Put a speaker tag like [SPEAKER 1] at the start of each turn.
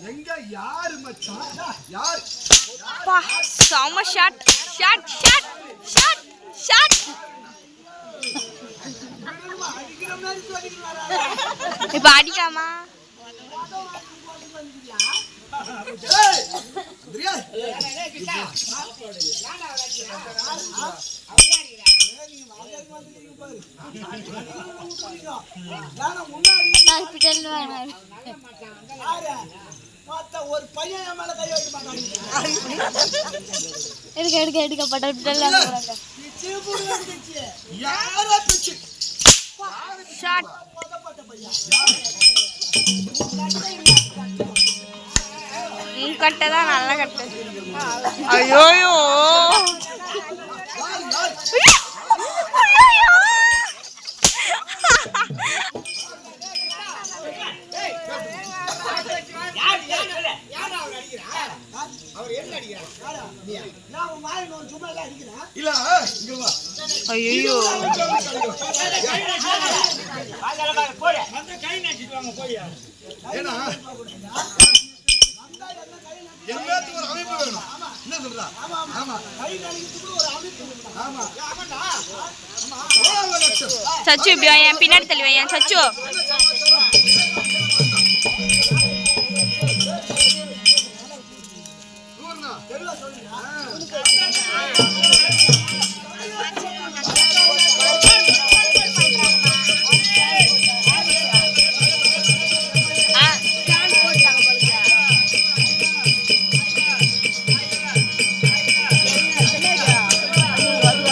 [SPEAKER 1] எங்க யாரு மச்சான் யார்
[SPEAKER 2] பா சம shot shot shot shot shot இப்ப அடிக்காமா
[SPEAKER 1] ஒரு பையன் மேல கை வைக்க மாட்டாங்க
[SPEAKER 2] எடுக்கப்பட்ட கட்டதான் நல்லா கட்டு ஐயோயோ ஐயோ
[SPEAKER 1] எல்லாத்துக்கும் ஒரு அமைப்பு வேணும். என்ன சொல்றா? ஆமா.
[SPEAKER 2] சச்சு பின்னாடி தள்ளி வையன் சச்சு